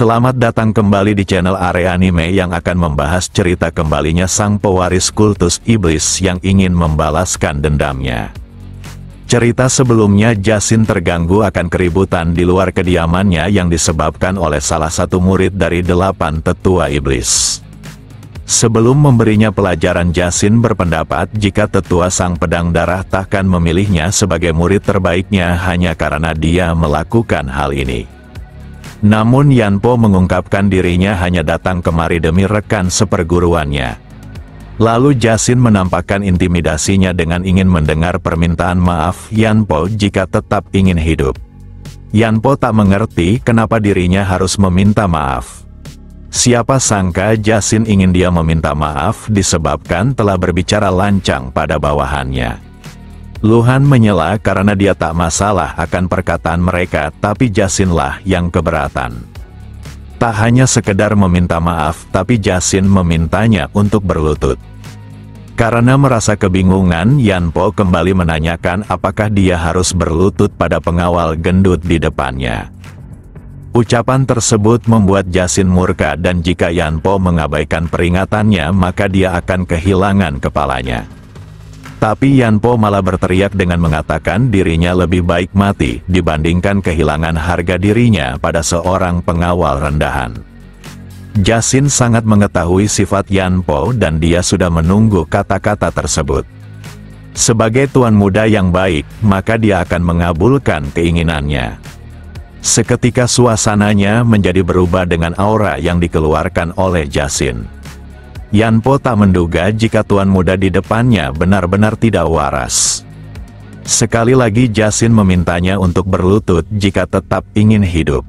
Selamat datang kembali di channel Area Anime yang akan membahas cerita kembalinya sang pewaris kultus iblis yang ingin membalaskan dendamnya. Cerita sebelumnya, Jashin terganggu akan keributan di luar kediamannya yang disebabkan oleh salah satu murid dari 8 tetua iblis. Sebelum memberinya pelajaran, Jashin berpendapat jika tetua sang pedang darah takkan memilihnya sebagai murid terbaiknya hanya karena dia melakukan hal ini. Namun Yanpo mengungkapkan dirinya hanya datang kemari demi rekan seperguruannya. Lalu Jashin menampakkan intimidasinya dengan ingin mendengar permintaan maaf Yanpo jika tetap ingin hidup. Yanpo tak mengerti kenapa dirinya harus meminta maaf. Siapa sangka Jashin ingin dia meminta maaf disebabkan telah berbicara lancang pada bawahannya. Luhan menyela karena dia tak masalah akan perkataan mereka, tapi Jashinlah yang keberatan. Tak hanya sekedar meminta maaf, tapi Jashin memintanya untuk berlutut. Karena merasa kebingungan, Yanpo kembali menanyakan apakah dia harus berlutut pada pengawal gendut di depannya. Ucapan tersebut membuat Jashin murka dan jika Yanpo mengabaikan peringatannya maka dia akan kehilangan kepalanya. Tapi Yanpo malah berteriak dengan mengatakan dirinya lebih baik mati dibandingkan kehilangan harga dirinya pada seorang pengawal rendahan. Jashin sangat mengetahui sifat Yanpo dan dia sudah menunggu kata-kata tersebut. Sebagai tuan muda yang baik, maka dia akan mengabulkan keinginannya. Seketika suasananya menjadi berubah dengan aura yang dikeluarkan oleh Jashin. Yanpo tak menduga jika tuan muda di depannya benar-benar tidak waras. Sekali lagi Jashin memintanya untuk berlutut jika tetap ingin hidup.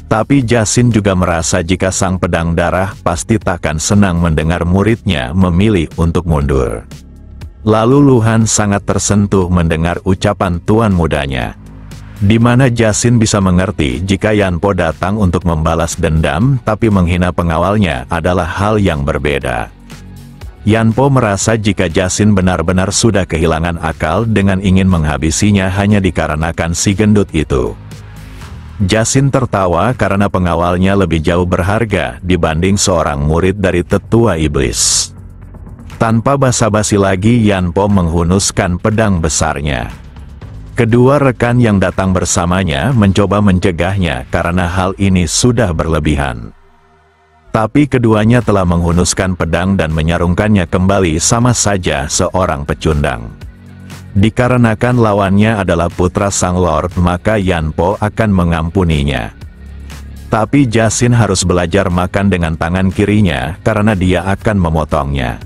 Tapi Jashin juga merasa jika sang pedang darah pasti takkan senang mendengar muridnya memilih untuk mundur. Lalu Luhan sangat tersentuh mendengar ucapan tuan mudanya. Di mana Jashin bisa mengerti jika Yanpo datang untuk membalas dendam, tapi menghina pengawalnya adalah hal yang berbeda. Yanpo merasa jika Jashin benar-benar sudah kehilangan akal dengan ingin menghabisinya hanya dikarenakan si gendut itu. Jashin tertawa karena pengawalnya lebih jauh berharga dibanding seorang murid dari tetua iblis. Tanpa basa-basi lagi, Yanpo menghunuskan pedang besarnya. Kedua rekan yang datang bersamanya mencoba mencegahnya karena hal ini sudah berlebihan. Tapi keduanya telah menghunuskan pedang dan menyarungkannya kembali sama saja seorang pecundang. Dikarenakan lawannya adalah putra sang lord, maka Yanpo akan mengampuninya. Tapi Jashin harus belajar makan dengan tangan kirinya karena dia akan memotongnya.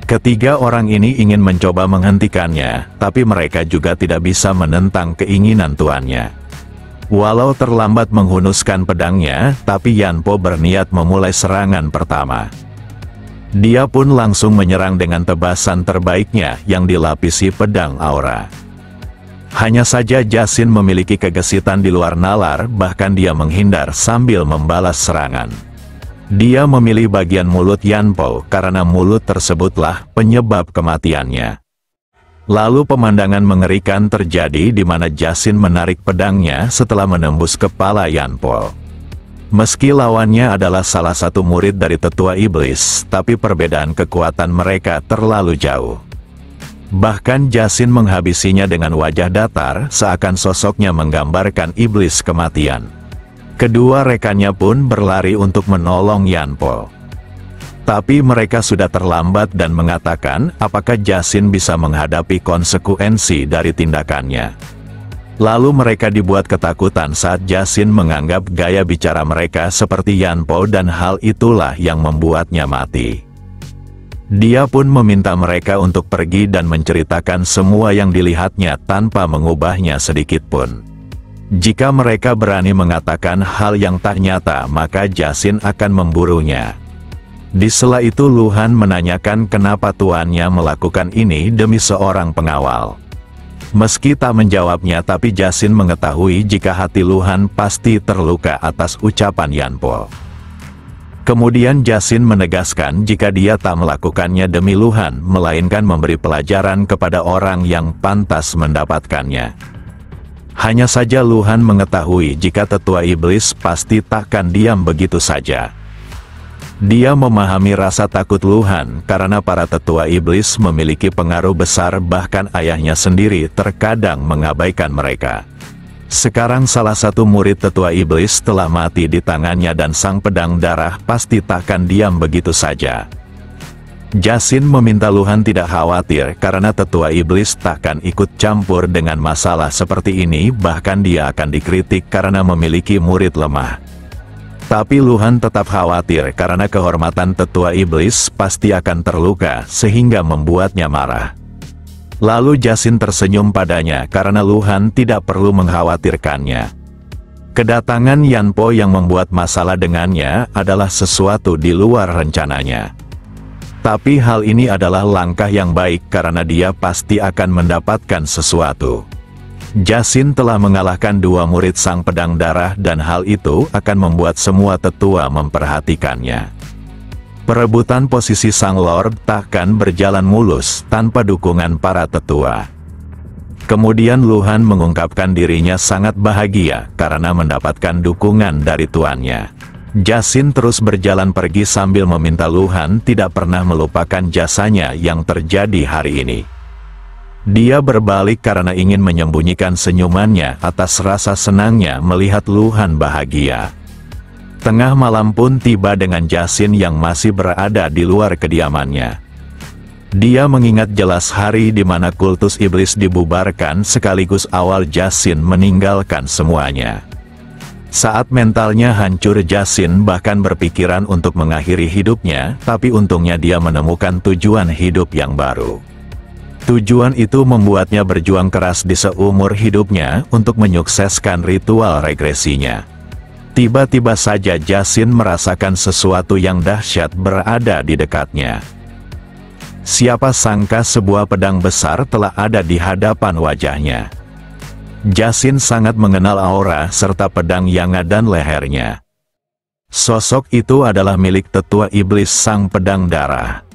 Ketiga orang ini ingin mencoba menghentikannya, tapi mereka juga tidak bisa menentang keinginan tuannya. Walau terlambat menghunuskan pedangnya, tapi Yanpo berniat memulai serangan pertama. Dia pun langsung menyerang dengan tebasan terbaiknya yang dilapisi pedang aura. Hanya saja Jashin memiliki kegesitan di luar nalar, bahkan dia menghindar sambil membalas serangan. Dia memilih bagian mulut Yanpo karena mulut tersebutlah penyebab kematiannya. Lalu pemandangan mengerikan terjadi di mana Jashin menarik pedangnya setelah menembus kepala Yanpo. Meski lawannya adalah salah satu murid dari tetua iblis, tapi perbedaan kekuatan mereka terlalu jauh. Bahkan Jashin menghabisinya dengan wajah datar seakan sosoknya menggambarkan iblis kematian. Kedua rekannya pun berlari untuk menolong Yanpo. Tapi mereka sudah terlambat dan mengatakan apakah Jashin bisa menghadapi konsekuensi dari tindakannya. Lalu mereka dibuat ketakutan saat Jashin menganggap gaya bicara mereka seperti Yanpo dan hal itulah yang membuatnya mati. Dia pun meminta mereka untuk pergi dan menceritakan semua yang dilihatnya tanpa mengubahnya sedikitpun. Jika mereka berani mengatakan hal yang tak nyata, maka Jashin akan memburunya. Di sela itu Luhan menanyakan kenapa tuannya melakukan ini demi seorang pengawal. Meski tak menjawabnya, tapi Jashin mengetahui jika hati Luhan pasti terluka atas ucapan Yanpo. Kemudian Jasin menegaskan jika dia tak melakukannya demi Luhan, melainkan memberi pelajaran kepada orang yang pantas mendapatkannya. Hanya saja Luhan mengetahui jika tetua iblis pasti takkan diam begitu saja. Dia memahami rasa takut Luhan karena para tetua iblis memiliki pengaruh besar, bahkan ayahnya sendiri terkadang mengabaikan mereka. Sekarang salah satu murid tetua iblis telah mati di tangannya dan sang pedang darah pasti takkan diam begitu saja. Jasin meminta Luhan tidak khawatir karena tetua iblis takkan ikut campur dengan masalah seperti ini, bahkan dia akan dikritik karena memiliki murid lemah. Tapi Luhan tetap khawatir karena kehormatan tetua iblis pasti akan terluka sehingga membuatnya marah. Lalu Jasin tersenyum padanya karena Luhan tidak perlu mengkhawatirkannya. Kedatangan Yanpo yang membuat masalah dengannya adalah sesuatu di luar rencananya. Tapi hal ini adalah langkah yang baik karena dia pasti akan mendapatkan sesuatu. Jasin telah mengalahkan dua murid sang pedang darah dan hal itu akan membuat semua tetua memperhatikannya. Perebutan posisi sang Lord takkan berjalan mulus tanpa dukungan para tetua. Kemudian Luhan mengungkapkan dirinya sangat bahagia karena mendapatkan dukungan dari tuannya. Jasin terus berjalan pergi sambil meminta Luhan tidak pernah melupakan jasanya yang terjadi hari ini. Dia berbalik karena ingin menyembunyikan senyumannya atas rasa senangnya melihat Luhan bahagia. Tengah malam pun tiba dengan Jasin yang masih berada di luar kediamannya. Dia mengingat jelas hari di mana kultus iblis dibubarkan sekaligus awal Jasin meninggalkan semuanya. Saat mentalnya hancur, Jasin bahkan berpikiran untuk mengakhiri hidupnya, tapi untungnya dia menemukan tujuan hidup yang baru. Tujuan itu membuatnya berjuang keras di seumur hidupnya untuk menyukseskan ritual regresinya. Tiba-tiba saja Jasin merasakan sesuatu yang dahsyat berada di dekatnya. Siapa sangka sebuah pedang besar telah ada di hadapan wajahnya. Jasin sangat mengenal aura serta pedang yang ada dan lehernya. Sosok itu adalah milik tetua iblis sang pedang darah.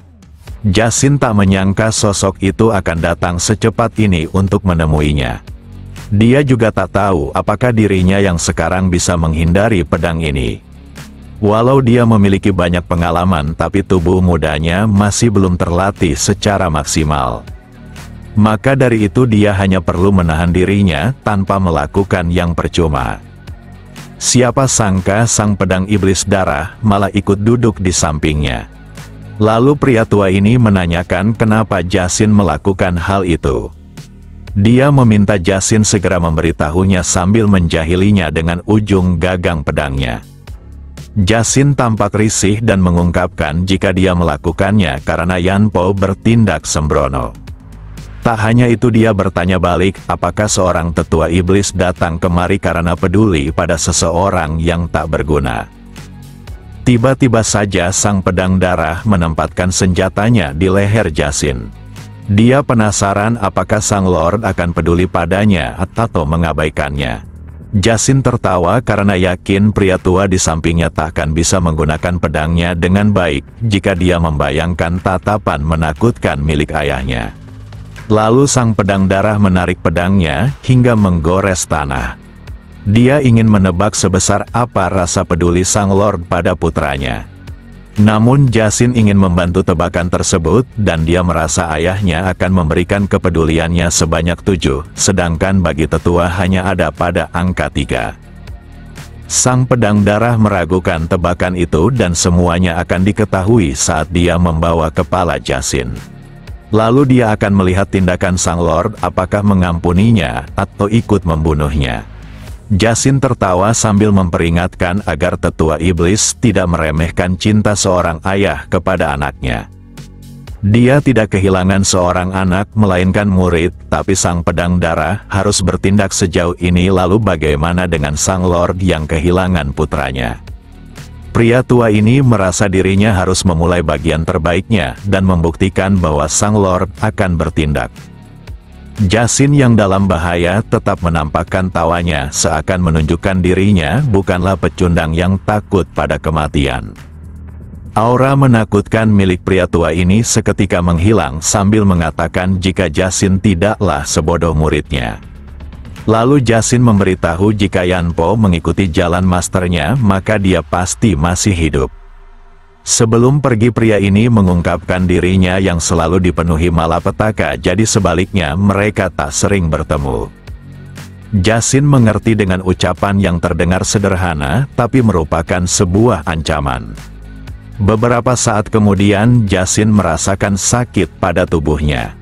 Jasin tak menyangka sosok itu akan datang secepat ini untuk menemuinya. Dia juga tak tahu apakah dirinya yang sekarang bisa menghindari pedang ini. Walau dia memiliki banyak pengalaman, tapi tubuh mudanya masih belum terlatih secara maksimal. Maka dari itu dia hanya perlu menahan dirinya tanpa melakukan yang percuma. Siapa sangka sang pedang iblis darah malah ikut duduk di sampingnya. Lalu pria tua ini menanyakan kenapa Jasin melakukan hal itu. Dia meminta Jasin segera memberitahunya sambil menjahilinya dengan ujung gagang pedangnya. Jasin tampak risih dan mengungkapkan jika dia melakukannya karena Yanpo bertindak sembrono. Tak hanya itu, dia bertanya balik apakah seorang tetua iblis datang kemari karena peduli pada seseorang yang tak berguna. Tiba-tiba saja sang pedang darah menempatkan senjatanya di leher Jasin. Dia penasaran apakah sang Lord akan peduli padanya atau mengabaikannya. Jasin tertawa karena yakin pria tua di sampingnya takkan bisa menggunakan pedangnya dengan baik jika dia membayangkan tatapan menakutkan milik ayahnya. Lalu sang pedang darah menarik pedangnya hingga menggores tanah. Dia ingin menebak sebesar apa rasa peduli sang Lord pada putranya. Namun Jasin ingin membantu tebakan tersebut dan dia merasa ayahnya akan memberikan kepeduliannya sebanyak 7, sedangkan bagi tetua hanya ada pada angka 3. Sang pedang darah meragukan tebakan itu dan semuanya akan diketahui saat dia membawa kepala Jasin. Lalu dia akan melihat tindakan sang Lord apakah mengampuninya atau ikut membunuhnya. Jasin tertawa sambil memperingatkan agar tetua iblis tidak meremehkan cinta seorang ayah kepada anaknya. Dia tidak kehilangan seorang anak melainkan murid, tapi sang pedang darah harus bertindak sejauh ini. Lalu bagaimana dengan sang Lord yang kehilangan putranya? Pria tua ini merasa dirinya harus memulai bagian terbaiknya dan membuktikan bahwa sang Lord akan bertindak. Jasin yang dalam bahaya tetap menampakkan tawanya seakan menunjukkan dirinya bukanlah pecundang yang takut pada kematian. Aura menakutkan milik pria tua ini seketika menghilang sambil mengatakan jika Jasin tidaklah sebodoh muridnya. Lalu Jasin memberitahu jika Yanpo mengikuti jalan masternya maka dia pasti masih hidup. Sebelum pergi pria ini mengungkapkan dirinya yang selalu dipenuhi malapetaka, jadi sebaliknya mereka tak sering bertemu. Jasin mengerti dengan ucapan yang terdengar sederhana tapi merupakan sebuah ancaman. Beberapa saat kemudian Jasin merasakan sakit pada tubuhnya.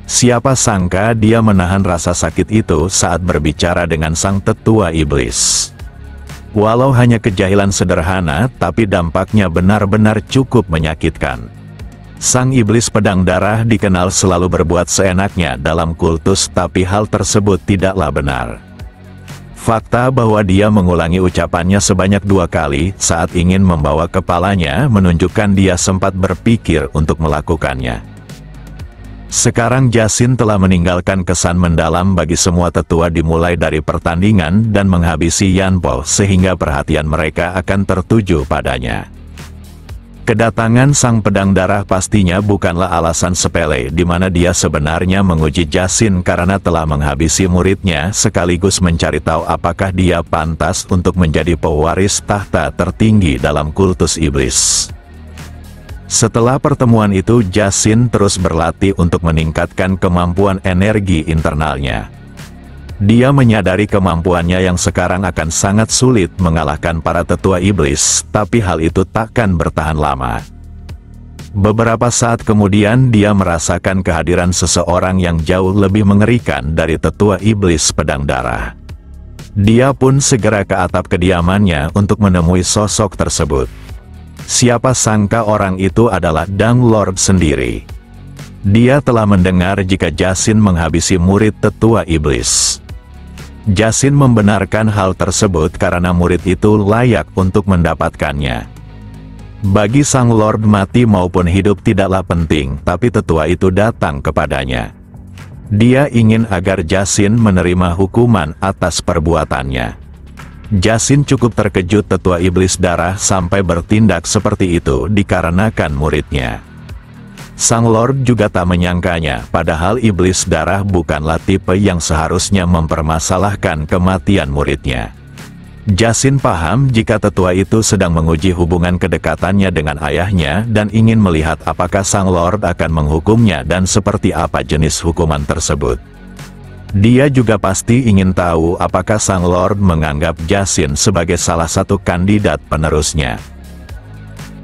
Siapa sangka dia menahan rasa sakit itu saat berbicara dengan sang tetua iblis. Walau hanya kejahilan sederhana, tapi dampaknya benar-benar cukup menyakitkan. Sang iblis pedang darah dikenal selalu berbuat seenaknya dalam kultus, tapi hal tersebut tidaklah benar. Fakta bahwa dia mengulangi ucapannya sebanyak 2 kali saat ingin membawa kepalanya menunjukkan dia sempat berpikir untuk melakukannya. Sekarang Jasin telah meninggalkan kesan mendalam bagi semua tetua dimulai dari pertandingan dan menghabisi Yanpo sehingga perhatian mereka akan tertuju padanya. Kedatangan sang pedang darah pastinya bukanlah alasan sepele di mana dia sebenarnya menguji Jasin karena telah menghabisi muridnya sekaligus mencari tahu apakah dia pantas untuk menjadi pewaris tahta tertinggi dalam kultus iblis. Setelah pertemuan itu Jasin terus berlatih untuk meningkatkan kemampuan energi internalnya. Dia menyadari kemampuannya yang sekarang akan sangat sulit mengalahkan para tetua iblis, tapi hal itu takkan bertahan lama. Beberapa saat kemudian dia merasakan kehadiran seseorang yang jauh lebih mengerikan dari tetua iblis pedang darah. Dia pun segera ke atap kediamannya untuk menemui sosok tersebut. Siapa sangka orang itu adalah Dang Lord sendiri. Dia telah mendengar jika Jasin menghabisi murid tetua iblis. Jasin membenarkan hal tersebut karena murid itu layak untuk mendapatkannya. Bagi sang Lord mati maupun hidup tidaklah penting, tapi tetua itu datang kepadanya. Dia ingin agar Jasin menerima hukuman atas perbuatannya. Jasin cukup terkejut tetua iblis darah sampai bertindak seperti itu dikarenakan muridnya. Sang Lord juga tak menyangkanya, padahal iblis darah bukanlah tipe yang seharusnya mempermasalahkan kematian muridnya. Jasin paham jika tetua itu sedang menguji hubungan kedekatannya dengan ayahnya dan ingin melihat apakah sang Lord akan menghukumnya dan seperti apa jenis hukuman tersebut. Dia juga pasti ingin tahu apakah sang Lord menganggap Jasin sebagai salah satu kandidat penerusnya.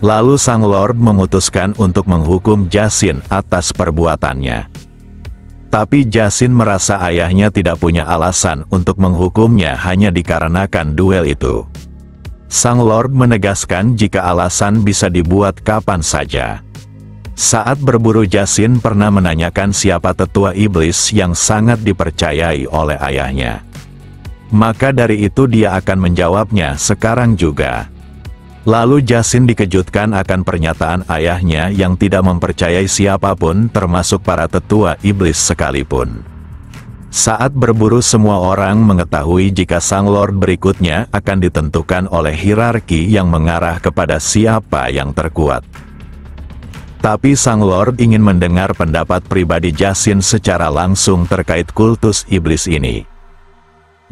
Lalu sang Lord memutuskan untuk menghukum Jasin atas perbuatannya. Tapi Jasin merasa ayahnya tidak punya alasan untuk menghukumnya hanya dikarenakan duel itu. Sang Lord menegaskan jika alasan bisa dibuat kapan saja. Saat berburu Jasin pernah menanyakan siapa tetua iblis yang sangat dipercayai oleh ayahnya. Maka dari itu dia akan menjawabnya sekarang juga. Lalu Jasin dikejutkan akan pernyataan ayahnya yang tidak mempercayai siapapun termasuk para tetua iblis sekalipun. Saat berburu semua orang mengetahui jika sang Lord berikutnya akan ditentukan oleh hierarki yang mengarah kepada siapa yang terkuat. Tapi sang Lord ingin mendengar pendapat pribadi Jasin secara langsung terkait kultus iblis ini.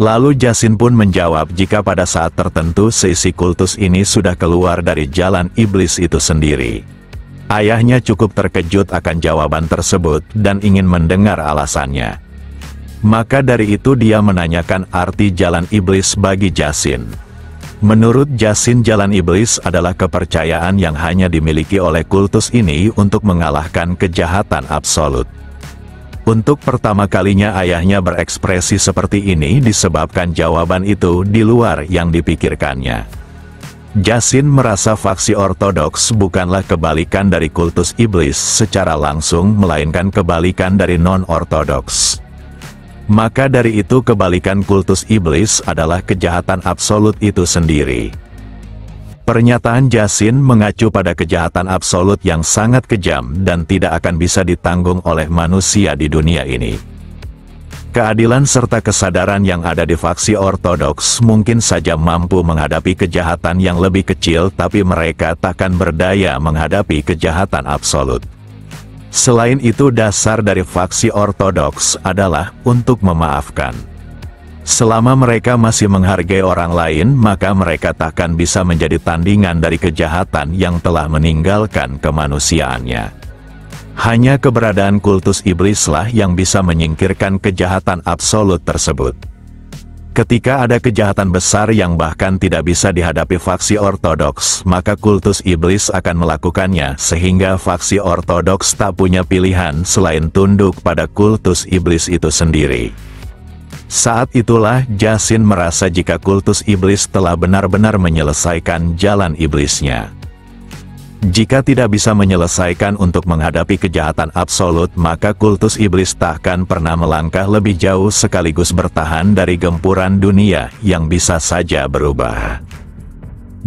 Lalu Jasin pun menjawab jika pada saat tertentu seisi kultus ini sudah keluar dari jalan iblis itu sendiri. Ayahnya cukup terkejut akan jawaban tersebut dan ingin mendengar alasannya. Maka dari itu dia menanyakan arti jalan iblis bagi Jasin. Menurut Jasin, jalan iblis adalah kepercayaan yang hanya dimiliki oleh kultus ini untuk mengalahkan kejahatan absolut. Untuk pertama kalinya ayahnya berekspresi seperti ini disebabkan jawaban itu di luar yang dipikirkannya. Jasin merasa faksi ortodoks bukanlah kebalikan dari kultus iblis secara langsung, melainkan kebalikan dari non-ortodoks. Maka dari itu kebalikan kultus iblis adalah kejahatan absolut itu sendiri. Pernyataan Jasin mengacu pada kejahatan absolut yang sangat kejam dan tidak akan bisa ditanggung oleh manusia di dunia ini. Keadilan serta kesadaran yang ada di faksi ortodoks mungkin saja mampu menghadapi kejahatan yang lebih kecil, tapi mereka takkan berdaya menghadapi kejahatan absolut. Selain itu, dasar dari faksi ortodoks adalah untuk memaafkan. Selama mereka masih menghargai orang lain, maka mereka takkan bisa menjadi tandingan dari kejahatan yang telah meninggalkan kemanusiaannya. Hanya keberadaan kultus iblislah yang bisa menyingkirkan kejahatan absolut tersebut. Ketika ada kejahatan besar yang bahkan tidak bisa dihadapi faksi ortodoks, maka kultus iblis akan melakukannya, sehingga faksi ortodoks tak punya pilihan selain tunduk pada kultus iblis itu sendiri. Saat itulah Jacin merasa jika kultus iblis telah benar-benar menyelesaikan jalan iblisnya. Jika tidak bisa menyelesaikan untuk menghadapi kejahatan absolut, maka kultus iblis takkan pernah melangkah lebih jauh sekaligus bertahan dari gempuran dunia yang bisa saja berubah.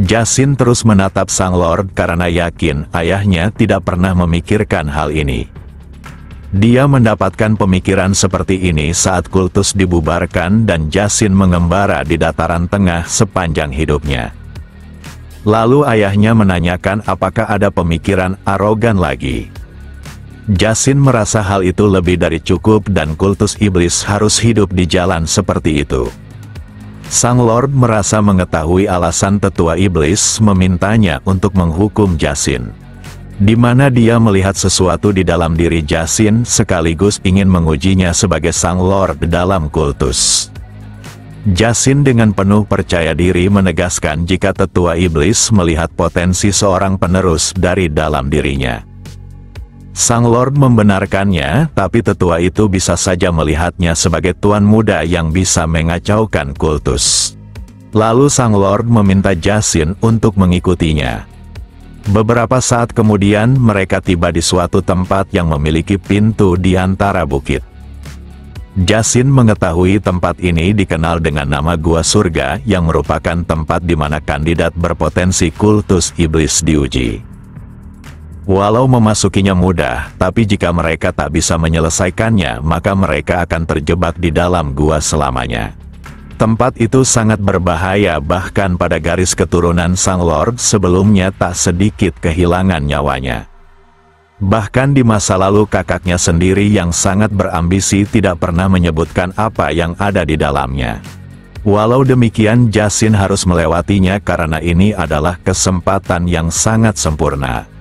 Jacin terus menatap Sang Lord karena yakin ayahnya tidak pernah memikirkan hal ini. Dia mendapatkan pemikiran seperti ini saat kultus dibubarkan dan Jacin mengembara di dataran tengah sepanjang hidupnya. Lalu ayahnya menanyakan apakah ada pemikiran arogan lagi. Jacin merasa hal itu lebih dari cukup dan kultus iblis harus hidup di jalan seperti itu. Sang Lord merasa mengetahui alasan tetua iblis memintanya untuk menghukum Jacin, di mana dia melihat sesuatu di dalam diri Jacin sekaligus ingin mengujinya sebagai Sang Lord dalam kultus. Jacin dengan penuh percaya diri menegaskan jika tetua iblis melihat potensi seorang penerus dari dalam dirinya. Sang Lord membenarkannya, tapi tetua itu bisa saja melihatnya sebagai tuan muda yang bisa mengacaukan kultus. Lalu Sang Lord meminta Jacin untuk mengikutinya. Beberapa saat kemudian mereka tiba di suatu tempat yang memiliki pintu di antara bukit. Jacin mengetahui tempat ini dikenal dengan nama Gua Surga, yang merupakan tempat di mana kandidat berpotensi kultus iblis diuji. Walau memasukinya mudah, tapi jika mereka tak bisa menyelesaikannya, maka mereka akan terjebak di dalam gua selamanya. Tempat itu sangat berbahaya, bahkan pada garis keturunan Sang Lord sebelumnya tak sedikit kehilangan nyawanya. Bahkan di masa lalu kakaknya sendiri yang sangat berambisi tidak pernah menyebutkan apa yang ada di dalamnya. Walau demikian Jacin harus melewatinya karena ini adalah kesempatan yang sangat sempurna.